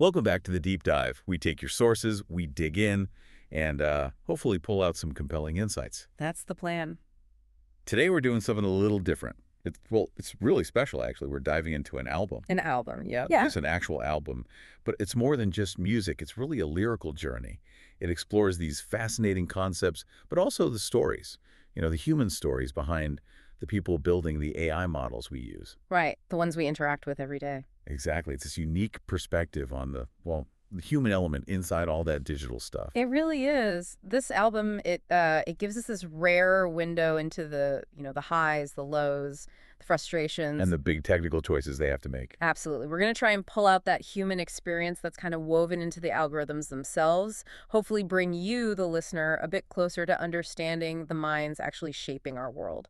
Welcome back to the Deep Dive. We take your sources, we dig in, and hopefully pull out some compelling insights. That's the plan. Today we're doing something a little different. It's really special, actually. We're diving into an album. An album, yep. Yeah. It's an actual album, but it's more than just music. It's really a lyrical journey. It explores these fascinating concepts, but also the stories, the human stories behind the people building the AI models we use. Right, the ones we interact with every day. Exactly. It's this unique perspective on the human element inside all that digital stuff. It really is. This album, it gives us this rare window into the highs, the lows, the frustrations. And the big technical choices they have to make. Absolutely. We're going to try and pull out that human experience that's kind of woven into the algorithms themselves, hopefully bring you, the listener, a bit closer to understanding the minds actually shaping our world.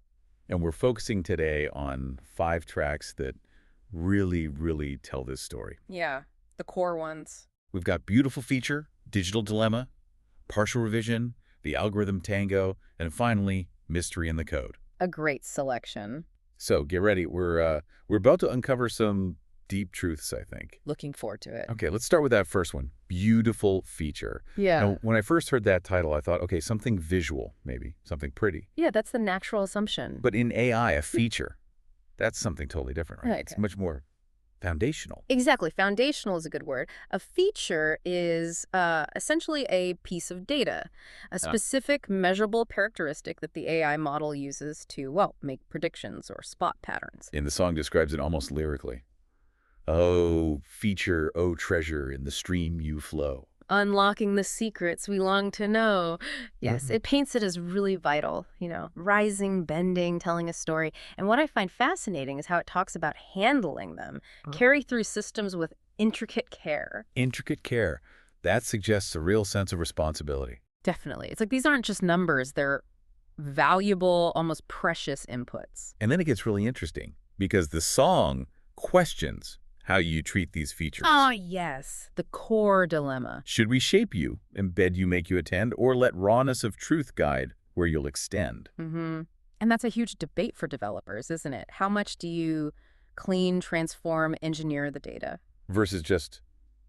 And we're focusing today on 5 tracks that really, really tell this story. Yeah, the core ones. We've got Beautiful Feature, Digital Dilemma, Partial Revision, The Algorithm Tango, and finally, Mystery in the Code. A great selection. So get ready. We're about to uncover some deep truths, I think. Looking forward to it. Okay, let's start with that first one. Beautiful Feature. Yeah. Now, when I first heard that title, I thought, okay, something visual, maybe, something pretty. Yeah, that's the natural assumption. But in AI, a feature, that's something totally different, right? Okay. It's much more foundational. Exactly. Foundational is a good word. A feature is essentially a piece of data, a specific measurable characteristic that the AI model uses to, make predictions or spot patterns. And the song describes it almost lyrically. Oh, feature, oh, treasure, in the stream you flow. Unlocking the secrets we long to know. Yes, it paints it as really vital, rising, bending, telling a story. And what I find fascinating is how it talks about handling them, carry through systems with intricate care. Intricate care. That suggests a real sense of responsibility. Definitely. It's like these aren't just numbers. They're valuable, almost precious inputs. And then it gets really interesting because the song questions how you treat these features. Oh, yes. The core dilemma. Should we shape you, embed you, make you attend, or let rawness of truth guide where you'll extend? And that's a huge debate for developers, isn't it? How much do you clean, transform, engineer the data? Versus just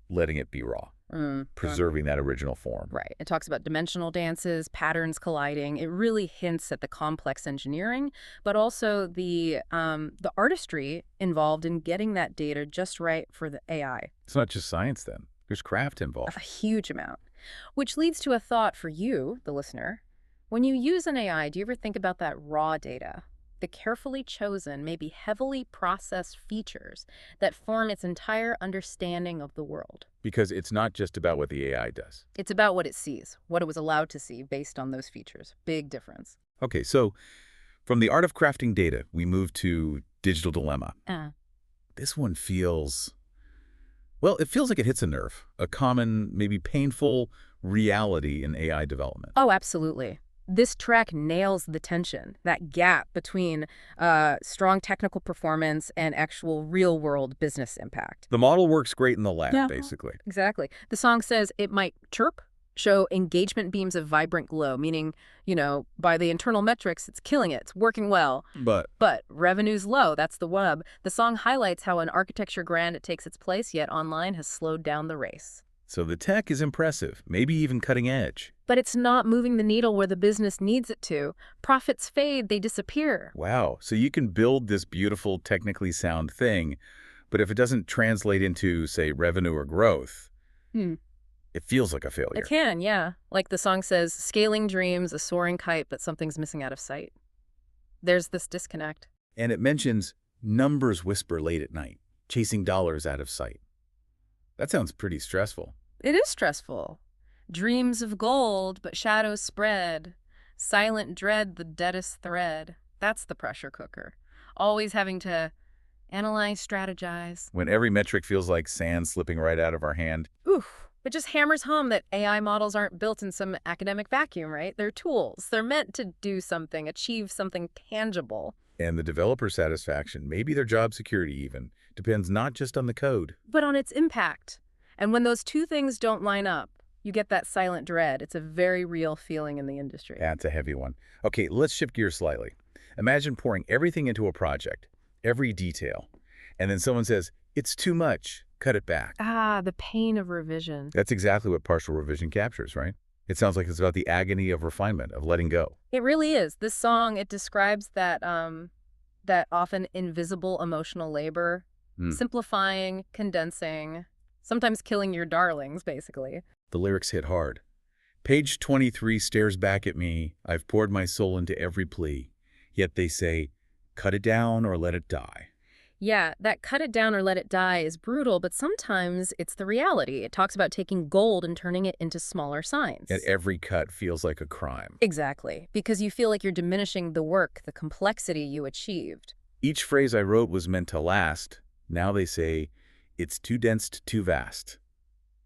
letting it be raw, preserving that original form. Right. It talks about dimensional dances, patterns colliding. It really hints at the complex engineering, but also the artistry involved in getting that data just right for the AI. It's not just science then. There's craft involved. A huge amount. Which leads to a thought for you, the listener. When you use an AI, do you ever think about that raw data? The carefully chosen, maybe heavily processed features that form its entire understanding of the world. Because it's not just about what the AI does. It's about what it sees, what it was allowed to see based on those features. Big difference. Okay, so from the art of crafting data, we move to Digital Dilemma. This one feels, it feels like it hits a nerve, a common, maybe painful reality in AI development. Oh, absolutely. This track nails the tension, that gap between strong technical performance and actual real-world business impact. The model works great in the lab, basically. Exactly. The song says it might chirp, show engagement beams of vibrant glow, meaning, by the internal metrics, it's killing it, it's working well. But revenue's low, that's the rub. The song highlights how an architecture grand it takes its place, yet online has slowed down the race. So the tech is impressive, maybe even cutting edge. But it's not moving the needle where the business needs it to. Profits fade, they disappear. Wow. So you can build this beautiful, technically sound thing, but if it doesn't translate into, say, revenue or growth, it feels like a failure. It can, yeah. Like the song says, scaling dreams, a soaring kite, but something's missing out of sight. There's this disconnect. And it mentions numbers whisper late at night, chasing dollars out of sight. That sounds pretty stressful. It is stressful. Dreams of gold, but shadows spread. Silent dread, the deadest thread. That's the pressure cooker. Always having to analyze, strategize. When every metric feels like sand slipping right out of our hand. Oof. It just hammers home that AI models aren't built in some academic vacuum, right? They're tools. They're meant to do something, achieve something tangible. And the developer satisfaction, maybe their job security even, depends not just on the code, but on its impact. And when those two things don't line up, you get that silent dread. It's a very real feeling in the industry. That's a heavy one. Okay, let's shift gears slightly. Imagine pouring everything into a project, every detail, and then someone says, it's too much, cut it back. Ah, the pain of revision. That's exactly what partial revision captures, right? It sounds like it's about the agony of refinement, of letting go. It really is. This song, it describes that often invisible emotional labor, simplifying, condensing, sometimes killing your darlings, basically. The lyrics hit hard. Page 23 stares back at me. I've poured my soul into every plea. Yet they say, cut it down or let it die. Yeah, that cut it down or let it die is brutal, but sometimes it's the reality. It talks about taking gold and turning it into smaller signs. Yet every cut feels like a crime. Exactly, because you feel like you're diminishing the work, the complexity you achieved. Each phrase I wrote was meant to last. Now they say, it's too dense, too vast.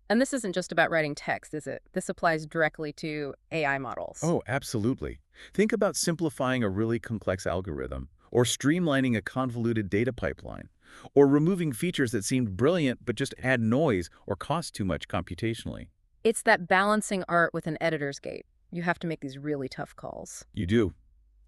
And this isn't just about writing text, is it? This applies directly to AI models. Oh, absolutely. Think about simplifying a really complex algorithm, or streamlining a convoluted data pipeline, or removing features that seemed brilliant but just add noise or cost too much computationally. It's that balancing art with an editor's gate. You have to make these really tough calls. You do.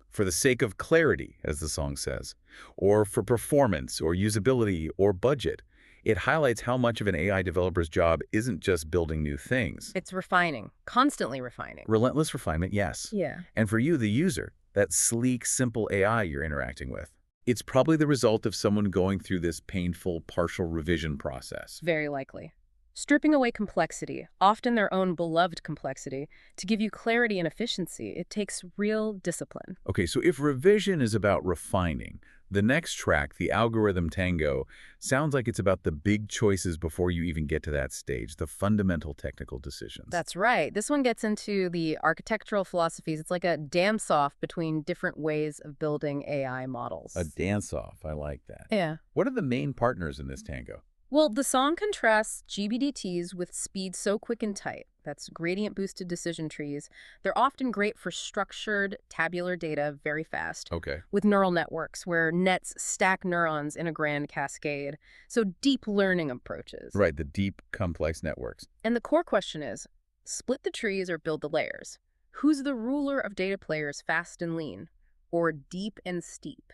For the sake of clarity, as the song says, or for performance or usability or budget. It highlights how much of an AI developer's job isn't just building new things. It's refining, constantly refining. Relentless refinement, yes. Yeah. And for you, the user, that sleek, simple AI you're interacting with. It's probably the result of someone going through this painful partial revision process. Very likely. Stripping away complexity, often their own beloved complexity, to give you clarity and efficiency, it takes real discipline. Okay, so if revision is about refining, the next track, the Algorithm Tango, sounds like it's about the big choices before you even get to that stage, the fundamental technical decisions. That's right. This one gets into the architectural philosophies. It's like a dance-off between different ways of building AI models. A dance-off, I like that. Yeah. What are the main partners in this tango? Well, the song contrasts GBDTs with speed so quick and tight. That's gradient-boosted decision trees. They're often great for structured, tabular data very fast. Okay. With neural networks, where nets stack neurons in a grand cascade. So deep learning approaches. Right, the deep, complex networks. And the core question is, split the trees or build the layers? Who's the ruler of data players fast and lean? Or deep and steep?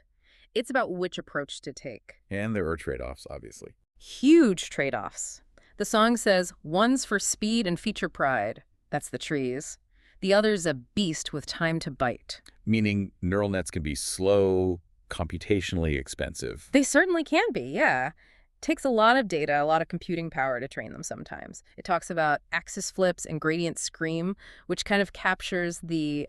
It's about which approach to take. And there are trade-offs, obviously. Huge trade-offs. The song says, one's for speed and feature pride. That's the trees. The other's a beast with time to bite. Meaning neural nets can be slow, computationally expensive. They certainly can be, yeah. Takes a lot of data, a lot of computing power to train them sometimes. It talks about axis flips and gradient scream, which kind of captures the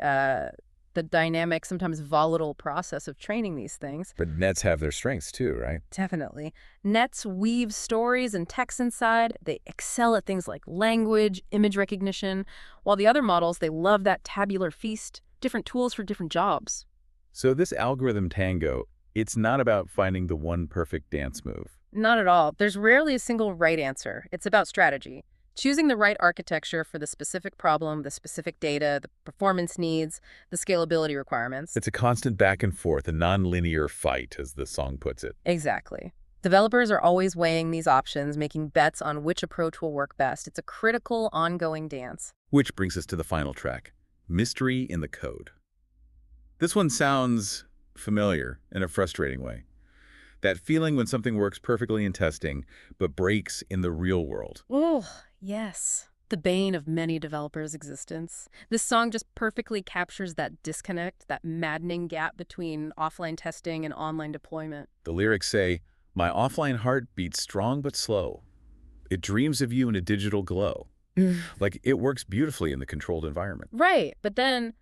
dynamic, sometimes volatile process of training these things. But nets have their strengths too, right? Definitely. Nets weave stories and text inside. They excel at things like language, image recognition, while the other models, they love that tabular feast, different tools for different jobs. So this algorithm tango, it's not about finding the one perfect dance move. Not at all. There's rarely a single right answer. It's about strategy. Choosing the right architecture for the specific problem, the specific data, the performance needs, the scalability requirements. It's a constant back and forth, a nonlinear fight, as the song puts it. Exactly. Developers are always weighing these options, making bets on which approach will work best. It's a critical, ongoing dance. Which brings us to the final track, Mystery in the Code. This one sounds familiar in a frustrating way. That feeling when something works perfectly in testing, but breaks in the real world. Oh, yes. The bane of many developers' existence. This song just perfectly captures that disconnect, that maddening gap between offline testing and online deployment. The lyrics say, "My offline heart beats strong but slow. It dreams of you in a digital glow." Like, it works beautifully in the controlled environment. Right, but then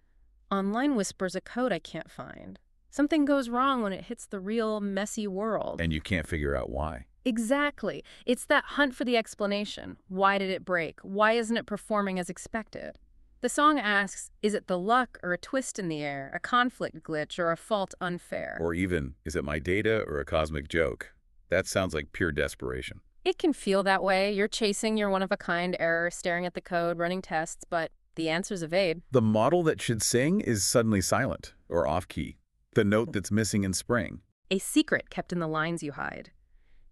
online whispers a code I can't find. Something goes wrong when it hits the real, messy world. And you can't figure out why. Exactly. It's that hunt for the explanation. Why did it break? Why isn't it performing as expected? The song asks, is it the luck or a twist in the air, a conflict glitch or a fault unfair? Or even, is it my data or a cosmic joke? That sounds like pure desperation. It can feel that way. You're chasing your one-of-a-kind error, staring at the code, running tests, but the answers evade. The model that should sing is suddenly silent or off-key. The note that's missing in spring. A secret kept in the lines you hide.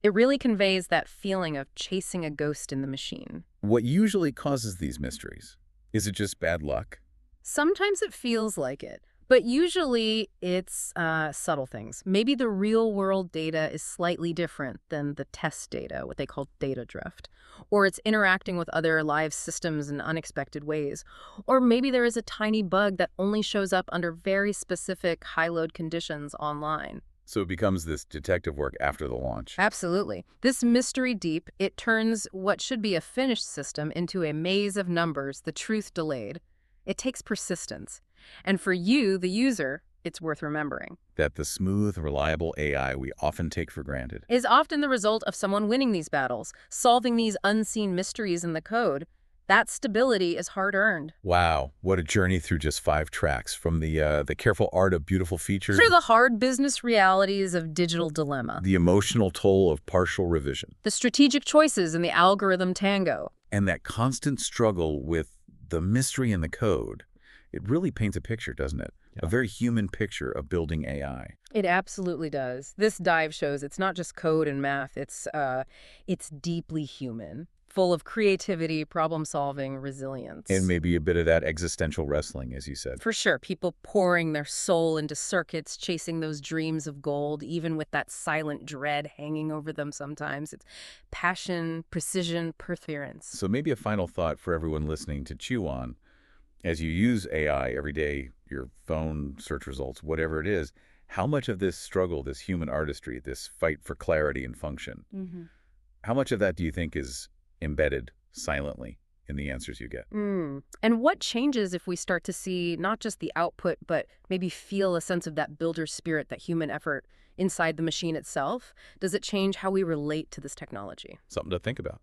It really conveys that feeling of chasing a ghost in the machine. What usually causes these mysteries? Is it just bad luck? Sometimes it feels like it, But usually it's subtle things. Maybe the real-world data is slightly different than the test data, what they call data drift. Or it's interacting with other live systems in unexpected ways. Or maybe there is a tiny bug that only shows up under very specific high-load conditions online. So it becomes this detective work after the launch. Absolutely. This mystery deep, it turns what should be a finished system into a maze of numbers, the truth delayed. It takes persistence. And for you, the user, it's worth remembering. That the smooth, reliable AI we often take for granted Is often the result of someone winning these battles, solving these unseen mysteries in the code. That stability is hard-earned. Wow, what a journey through just 5 tracks, from the careful art of beautiful features, Through the hard business realities of digital dilemma. the emotional toll of partial revision, The strategic choices in the algorithm tango. and that constant struggle with the mystery in the code. It really paints a picture, doesn't it? A very human picture of building AI. It absolutely does. This dive shows it's not just code and math. It's deeply human, full of creativity, problem-solving, resilience. And maybe a bit of that existential wrestling, as you said. For sure, people pouring their soul into circuits, chasing those dreams of gold, even with that silent dread hanging over them sometimes. It's passion, precision, perseverance. So maybe a final thought for everyone listening to chew on. As you use AI every day, your phone, search results, whatever it is, how much of this struggle, this human artistry, this fight for clarity and function, how much of that do you think is embedded silently in the answers you get? And what changes if we start to see not just the output, but maybe feel a sense of that builder spirit, that human effort inside the machine itself? Does it change how we relate to this technology? Something to think about.